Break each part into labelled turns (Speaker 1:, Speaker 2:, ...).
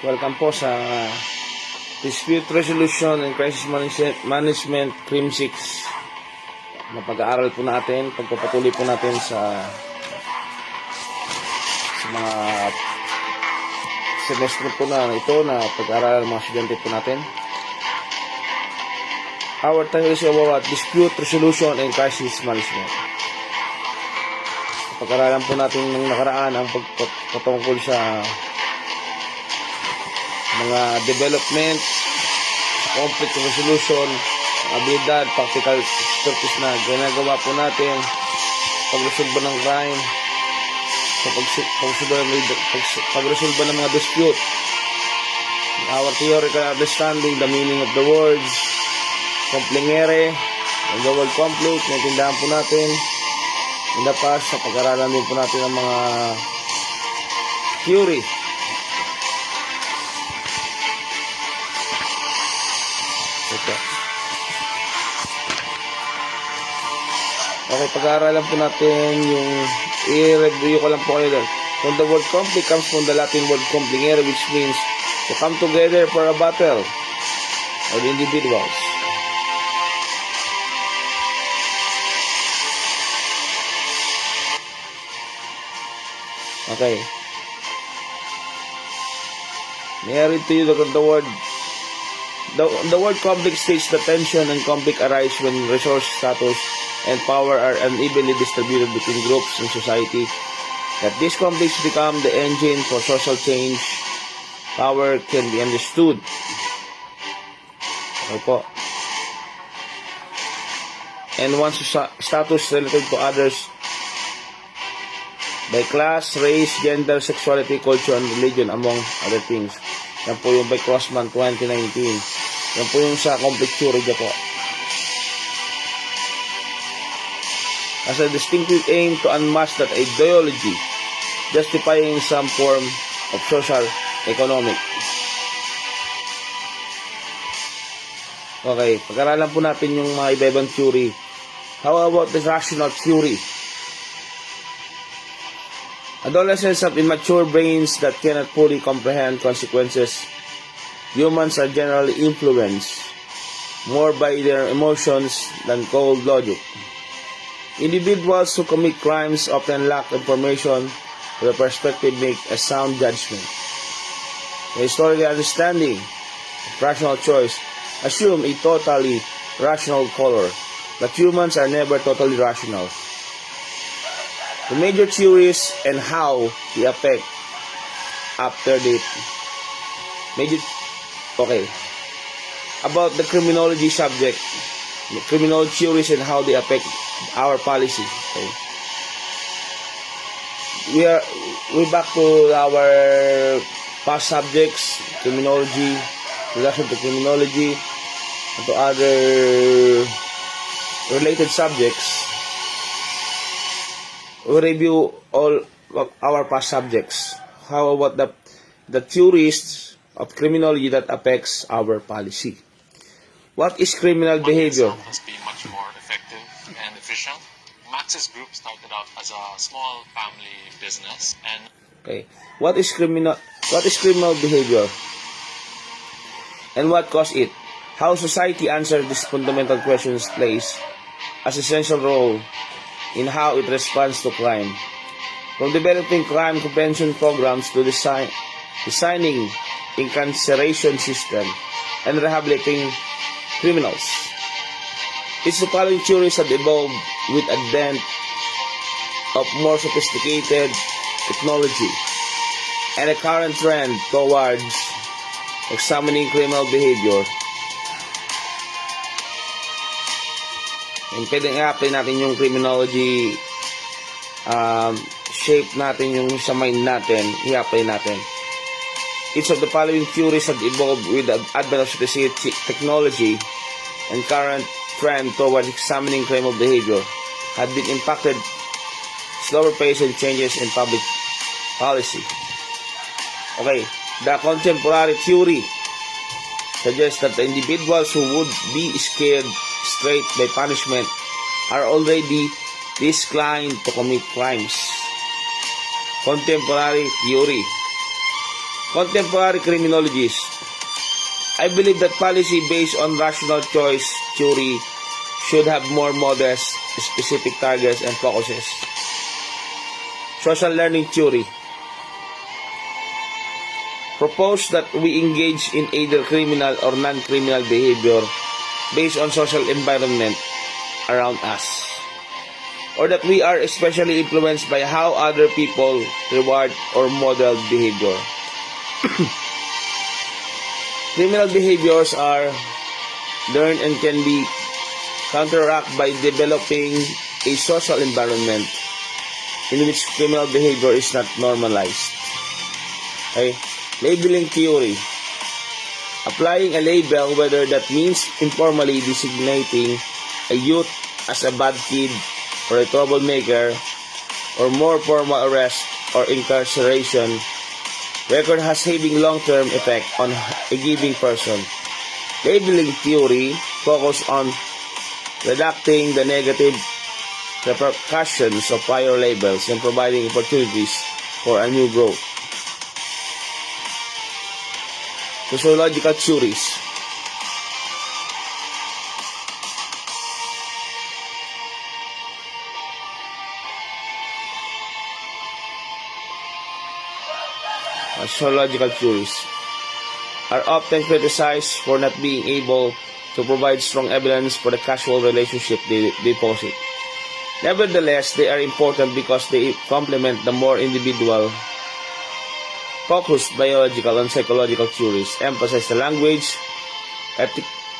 Speaker 1: Welcome po sa Dispute Resolution and Crisis Management CRIM 6 na pag-aaral po natin, pagpapatuloy po natin sa mga semester po na ito na pag-aaral ng mga estudyante po natin. Our title is about Dispute Resolution and Crisis Management. Pag-aaralan po natin ng nakaraan ang patungkol sa mga development, conflict resolution, abilidad, practical expertise na ginagawa po natin pagresolba ng crime, sa pagresolba ng mga dispute, our theoretical understanding, the meaning of the words, complingere, and the word conflict, naintindahan po natin in the past. Sa pag-aralan din po natin ang mga theory. Okay, pag-aaralan po natin yung i-review ko lang po kayo doon. From the word conflict comes from the Latin word complingere, which means to come together for a battle of individuals. Okay. May I read to you the word. The word conflict states the tension and conflict arise when resource, status, and power are unevenly distributed between groups in society. That these conflicts become the engine for social change. Power can be understood. Opo. And one's status related to others by class, race, gender, sexuality, culture, and religion, among other things. Yan po yung by Crossman 2019. Yan po yung sa conflict theory dyan po. As a distinctive aim to unmask that ideology, justifying some form of social economic. Okay, pag-aralan po natin yung mga iba-ibang theory. How about the rational theory? Adolescents have immature brains that cannot fully comprehend consequences. Humans are generally influenced more by their emotions than cold logic. Individuals who commit crimes often lack information or perspective, make a sound judgment. The historical understanding of rational choice assume a totally rational color, but humans are never totally rational. The major theories and how they affect after the about the criminology subject, the criminal theories and how they affect our policy. Okay. We're back to our past subjects, criminology, introduction to criminology, and to other related subjects. We review all of our past subjects. How about the theories of criminology that affects our policy? What is criminal behavior?
Speaker 2: Has been much more effective and efficient. Max's group started out as a small family business, and
Speaker 1: okay, what is criminal behavior, and what caused it? How society answers these fundamental questions plays an essential role in how it responds to crime. From developing crime prevention programs to designing incarceration system and rehabilitating criminals. Its the following theories have evolved with advent of more sophisticated technology and a current trend towards examining criminal behavior. And pwedeng i-apply natin yung criminology shape natin yung sa mind natin, i-apply natin. Each of the following theories have evolved with the advent of sophisticated technology and current trend towards examining criminal behavior had been impacted slower pace and changes in public policy. Okay, the contemporary theory suggests that the individuals who would be scared straight by punishment are already disinclined to commit crimes. Contemporary theory. Contemporary criminologies. I believe that policy based on rational choice theory should have more modest, specific targets and focuses. Social learning theory. Propose that we engage in either criminal or non-criminal behavior based on social environment around us, or that we are especially influenced by how other people reward or model behavior. Criminal behaviors are learned and can be counteracted by developing a social environment in which criminal behavior is not normalized. Okay? Labeling theory. Applying a label, whether that means informally designating a youth as a bad kid or a troublemaker, or more formal arrest or incarceration, record has having long-term effect on a given person. Labeling theory focus on reducing the negative repercussions of prior labels and providing opportunities for a new growth. Sociological theories. Sociological theories are often criticized for not being able to provide strong evidence for the causal relationship they posit. Nevertheless, they are important because they complement the more individual focused biological and psychological theories, emphasize the language,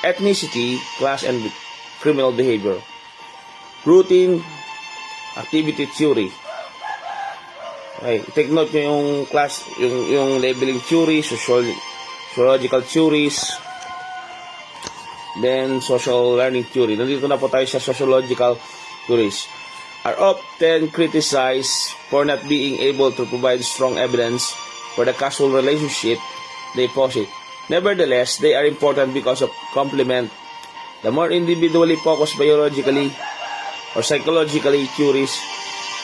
Speaker 1: ethnicity, class, and criminal behavior. Routine activity theory. Okay, take note nyo yung class, yung labeling theory, sociological theories, then social learning theory. Nandito na po tayo sa sociological theories. Are often criticized for not being able to provide strong evidence for the causal relationship they posit. Nevertheless, they are important because of complement the more individually focused biologically or psychologically theories,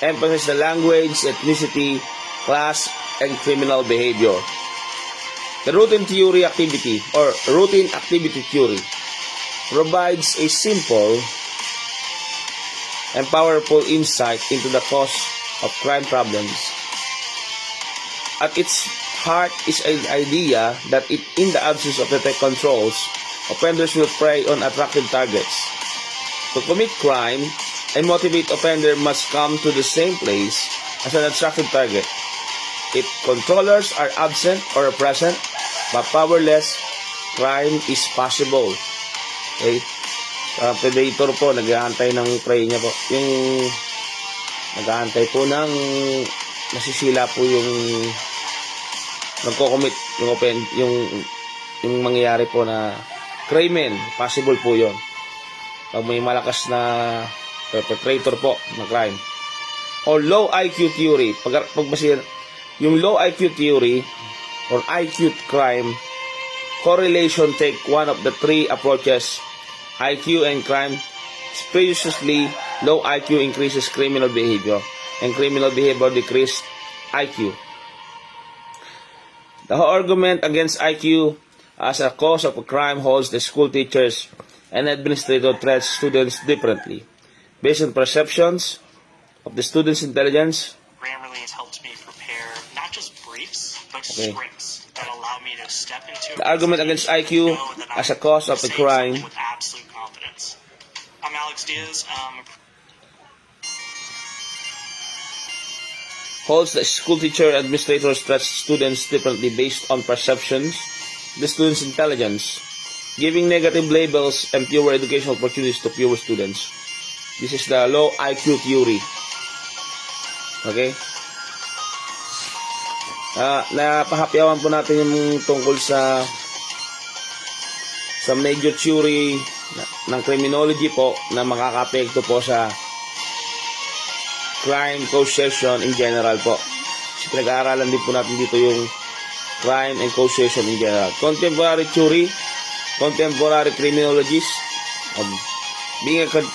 Speaker 1: emphasize the language, ethnicity, class, and criminal behavior. The routine theory activity or routine activity theory provides a simple and powerful insight into the cause of crime problems. At its heart is an idea that in the absence of effective controls, offenders will prey on attractive targets. To commit crime, a motivated offender must come to the same place as an attractive target. If controllers are absent or present, but powerless, crime is possible. Okay? Predator po, nag-aantay ng prey niya po. Yung nag-aantay po ng nasisila po yung nagko-commit yung mangyayari po na crime, possible po yon. Pag may malakas na perpetrator po ng crime. Or low IQ theory. Pagbasihan, yung low IQ theory or IQ crime correlation take one of the three approaches. IQ and crime. Previously, low IQ increases criminal behavior and criminal behavior decreases IQ. The argument against IQ as a cause of a crime holds the school teachers and administrators treat students differently based on perceptions of the students' intelligence.
Speaker 3: Grammarly has helped me prepare not just briefs, but scripts that allow me to step into
Speaker 1: the argument against IQ as a cause of a crime
Speaker 3: with absolute confidence. I'm Alex Diaz.
Speaker 1: holds the school teacher and administrators treat students differently based on perceptions, the students' intelligence, giving negative labels and fewer educational opportunities to fewer students. This is the low IQ theory. Okay? Napahapyawan po natin yung tungkol sa major theory ng criminology po na makaka-apekto po sa crime causation in general po. So, pinag-aaralan din po natin dito yung crime and causation in general. Contemporary theory, contemporary criminologies, being a okay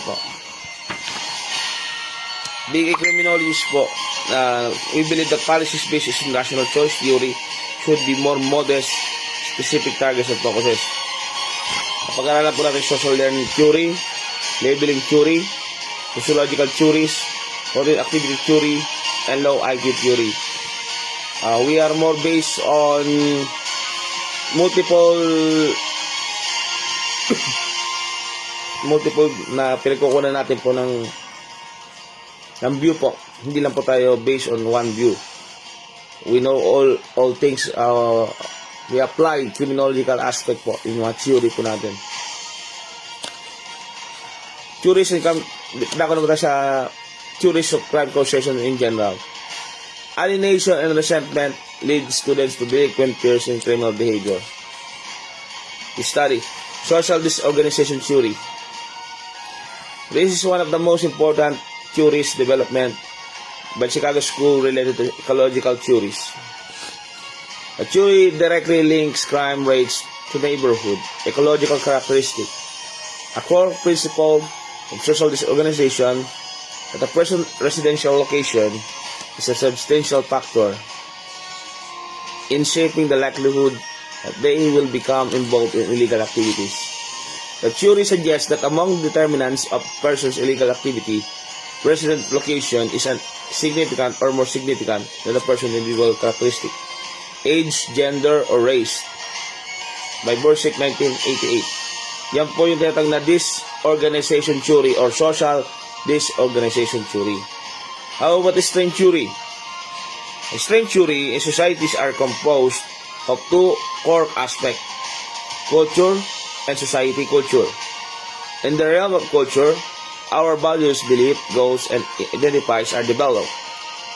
Speaker 1: po. Being a criminologist po, we believe that policies based in rational choice theory should be more modest, specific targets and focuses. Pag-aralan po natin social learning theory, labeling theory, sociological theories, cognitive activity theory, and low IQ theory. We are more based on multiple na pinagkukunan natin po ng view po. Hindi lang po tayo based on one view. We know all things. We apply criminological aspect po in mga theory po natin. Theories and dako na sa theories of crime causation in general. Alienation and resentment lead students to delinquent peers in criminal behavior. Study social disorganization theory. This is one of the most important theories development by Chicago School related to ecological theories. The theory directly links crime rates to neighborhood ecological characteristics. A core principle of social disorganization that a person's residential location is a substantial factor in shaping the likelihood that they will become involved in illegal activities. The theory suggests that among determinants of person's illegal activity, resident location is significant or more significant than the person's individual characteristic, age, gender, or race. By Borsig, 1988. Yan po yung tinatag na disorganization theory or social disorganization theory. How about the strength theory? A strength theory in societies are composed of two core aspects, culture and society culture. In the realm of culture, our values, belief, goals, and identifies are developed.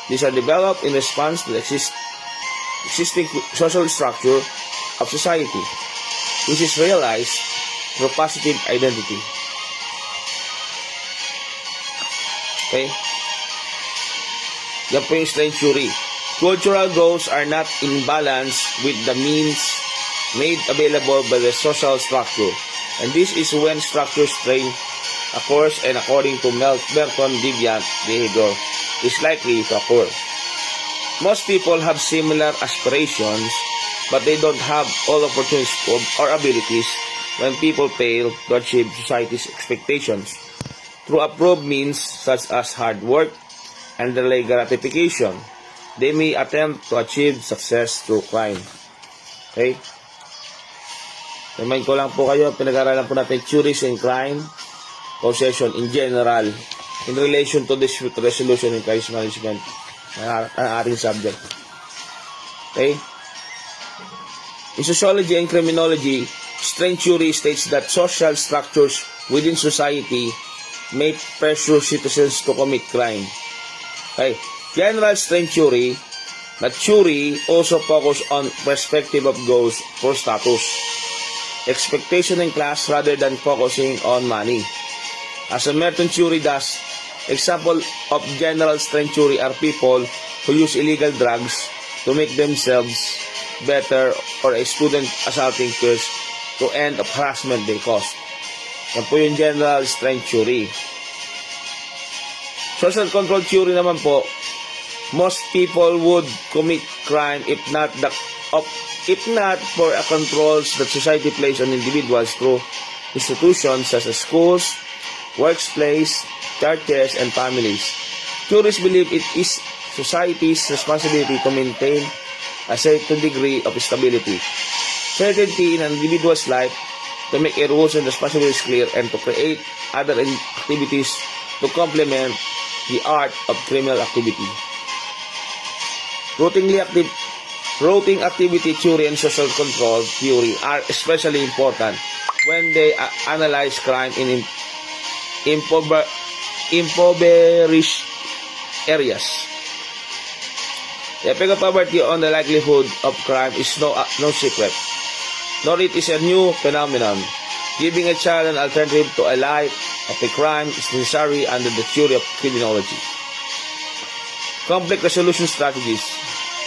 Speaker 1: These are developed in response to the existing social structure of society, which is realized through positive identity. Okay? Yan po yung strength theory. Cultural goals are not in balance with the means made available by the social structure. And this is when structure strain occurs, and according to Merton, deviant behavior is likely to occur. Most people have similar aspirations, but they don't have all opportunities or abilities when people fail to achieve society's expectations through approved means such as hard work and delayed gratification. They may attempt to achieve success through crime. Okay? Remind ko lang po kayo, pinag-aralan po natin theories in crime causation in general in relation to dispute resolution and crisis management ang ating subject. Okay? In sociology and criminology, strength theory states that social structures within society may pressure citizens to commit crime. Okay? General strength theory, but theory also focus on perspective of goals for status, expectation in class rather than focusing on money. As a Merton theory does, example of general strength theory are people who use illegal drugs to make themselves better, or a student assaulting peers to end of harassment they cause. Yan po yung general strength theory. Social control theory naman po, most people would commit crime if not for a controls that society places on individuals through institutions such as schools, workplace, churches, and families. Theorists believe it is society's responsibility to maintain a certain degree of stability, certainty in an individual's life, to make a rules and responsibilities clear, and to create other activities to complement the art of criminal activity. Routing activity theory and social control theory are especially important when they analyze crime in impoverished areas. The effect of poverty on the likelihood of crime is no secret, nor it is a new phenomenon. Giving a child an alternative to a life of a crime is necessary under the theory of criminology. Conflict resolution strategies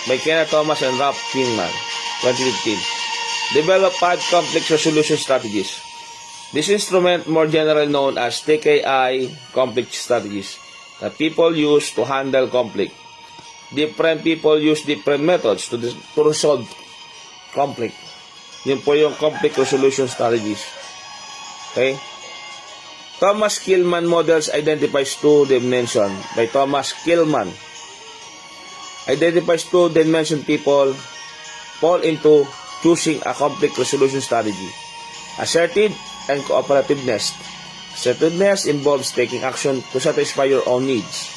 Speaker 1: by Kenneth Thomas and Ralph Kingman, 2015. Develop 5 conflict resolution strategies. This instrument, more generally known as TKI conflict strategies, that people use to handle conflict. different people use different methods to resolve conflict. Yun po yung conflict resolution strategies. Okay? Thomas Kilmann models identifies two dimension. By Thomas Kilmann identifies two dimension people fall into choosing a conflict resolution strategy. Assertive and cooperativeness. Assertiveness involves taking action to satisfy your own needs,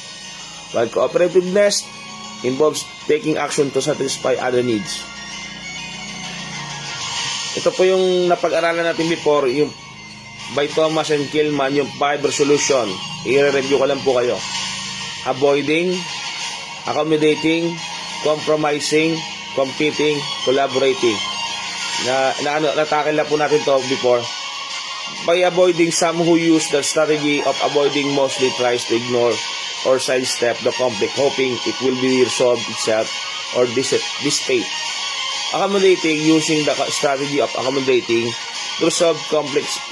Speaker 1: while cooperativeness involves taking action to satisfy other needs. Ito po yung napag-aralan natin before, yung by Thomas and Kilmann, yung 5 resolution. I-review ko lang po kayo. Avoiding, accommodating, compromising, competing, collaborating. Natakil na po natin to before. By avoiding, some who use the strategy of avoiding mostly tries to ignore or sidestep the conflict, hoping it will be resolved itself or dissipate. Accommodating, using the strategy of accommodating to resolve conflicts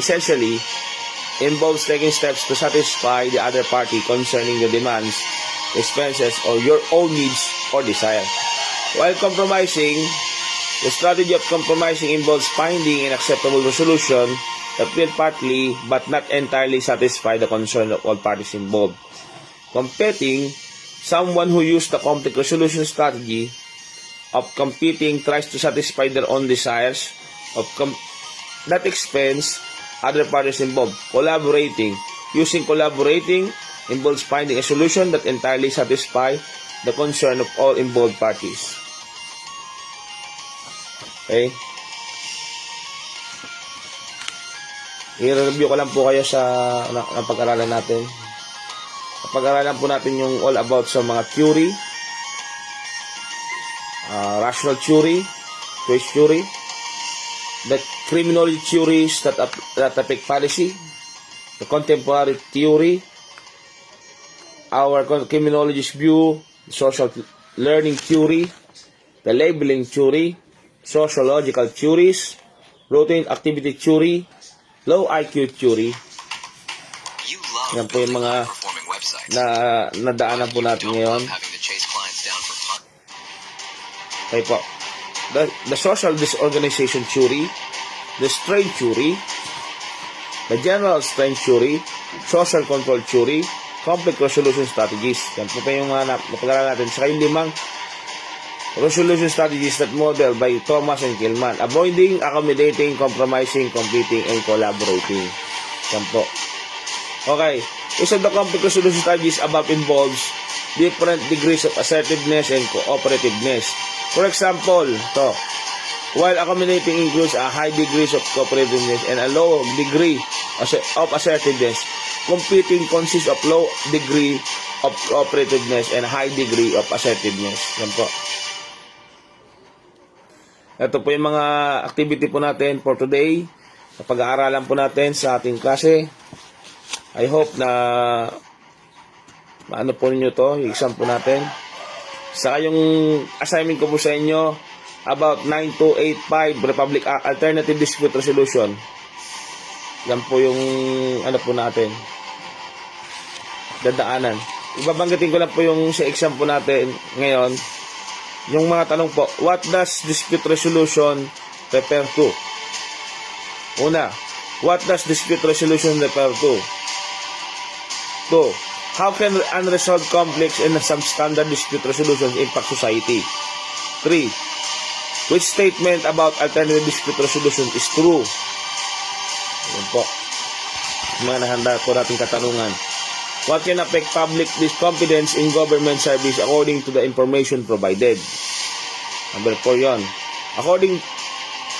Speaker 1: essentially involves taking steps to satisfy the other party concerning your demands, expenses, or your own needs or desire. While compromising, the strategy of compromising involves finding an acceptable resolution that will partly but not entirely satisfy the concern of all parties involved. Competing, someone who uses the conflict resolution strategy of competing tries to satisfy their own desires of that expense other parties involved. Collaborating, using collaborating involves finding a solution that entirely satisfies the concern of all involved parties. Okay? I-review ko lang po kayo sa pag-aralan natin. Pag-aralan po natin yung all about sa mga theory, rational theory, choice theory, the criminology theories that affect policy, the contemporary theory, our criminologist view, social learning theory, the labeling theory, sociological theories, routine activity theory, low IQ theory. Yan po yung mga nadaanan po natin ngayon. Okay po. The social disorganization theory, the strain theory, the general strain theory, social control theory, conflict resolution strategies. Yan po yung mga napag-aralan natin. Saka yung 5 resolution strategies that model by Thomas and Kilmann. Avoiding, accommodating, compromising, competing, and collaborating. Yan po. Okay. Each of the conflict resolution strategies above involves different degrees of assertiveness and cooperativeness. For example, while accommodating includes a high degree of cooperativeness and a low degree of assertiveness, competing consists of low degree of cooperativeness and high degree of assertiveness. Yan po. Ito po yung mga activity po natin for today. Pag-aaralan po natin sa ating klase. I hope na maano po ninyo to, yung exam po natin. Saka yung assignment ko po sa inyo about 9285 Republic Act Alternative Dispute Resolution. Yan po yung ano po natin. Dadaanan. Ibabanggitin ko lang po yung sa exam po natin ngayon. Yung mga tanong po, what does dispute resolution refer to? Una, what does dispute resolution refer to? 2. How can unresolved conflicts and substandard dispute resolutions impact society? 3. Which statement about alternative dispute resolution is true? Yan po. Mga nahanda po nating katanungan. What can affect public confidence in government service according to the information provided? Number 4 yon.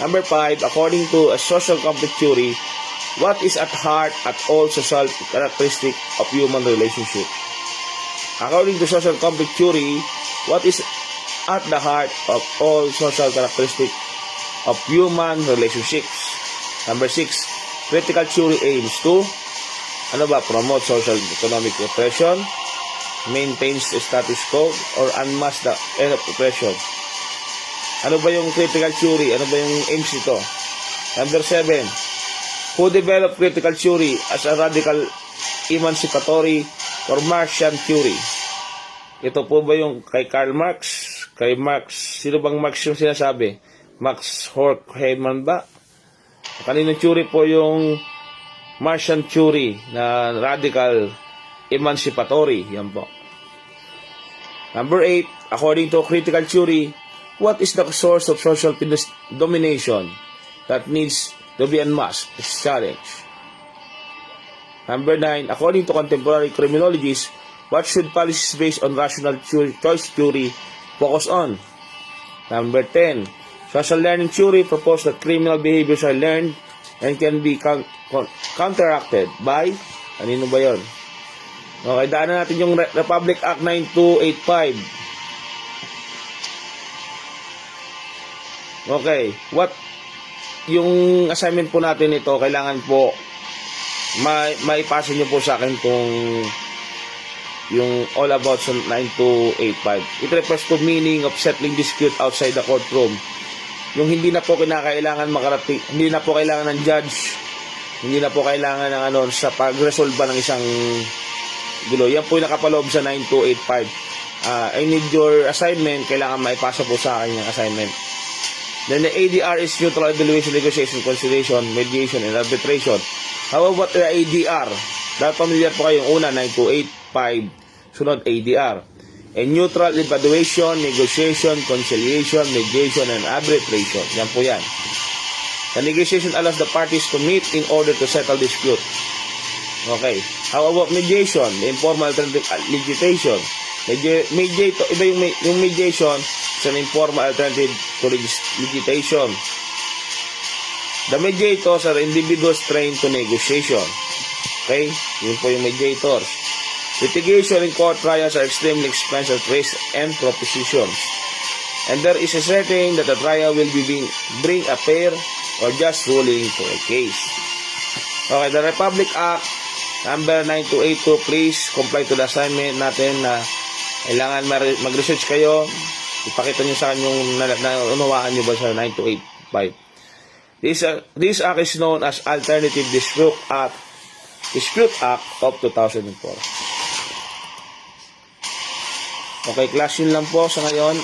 Speaker 1: Number 5, according to a social conflict theory, what is at heart at all social characteristic of human relationship? According to social conflict theory, what is at the heart of all social characteristic of human relationships? Number 6, critical theory aims to promote social economic oppression, maintains the status quo, or unmask the end of oppression. Ano ba yung critical theory? Ano ba yung aims nito? Number 7, who developed critical theory as a radical emancipatory or Marxian theory? Ito po ba yung kay Karl Marx? Kay Marx, sino bang Marx yung sinasabi? Max Horkheimer ba? Kaninong theory po yung Martian theory na radical emancipatory? Yan po. Number 8, according to critical theory, what is the source of social domination that needs to be unmasked? It's challenge. Number 9, according to contemporary criminologists, what should policies based on rational choice theory focus on? Number 10, social learning theory proposed that criminal behaviors are learned and can be counteracted by, anino ba yun? Okay, daanan natin yung Republic Act 9285. Okay, yung assignment po natin ito, kailangan po maipasa nyo po sa akin kung yung all about sa 9285. It refers to meaning of settling dispute outside the courtroom. Yung hindi na po kinakailangan makarating, hindi na po kailangan ng judge, hindi na po kailangan ng sa pag-resolve ng isang gulo. Yan po yung nakapaloob sa 9285. I need your assignment, kailangan maipasa po sa akin yung assignment. Then the ADR is neutral evaluation, negotiation, conciliation, mediation, and arbitration. How about the ADR? Dahil familiar po kayong una, 9285, sunod ADR. A neutral evaluation, negotiation, conciliation, mediation, and arbitration. Yan po yan. The negotiation allows the parties to meet in order to settle dispute. Okay. How about mediation? The informal litigation. Mediator, iba yung mediation is an informal alternative to litigation. The mediators are individuals trained to negotiation. Okay? Yun po yung mediators. Litigation in court trials are extremely expensive risk and propositions. And there is a certain that the trial will bring a fair or just ruling for a case. Okay, the Republic Act number 9282, please comply to the assignment natin na kailangan mag-research kayo. Ipakita nyo sa akin yung naunawaan nyo ba sa 9285. This act is known as Alternative Dispute Act of 2004. Okay, class yun lang po sa ngayon.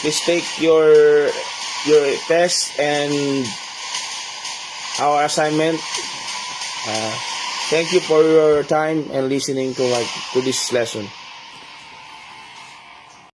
Speaker 1: Please take your test and our assignment. Thank you for your time and listening to this lesson.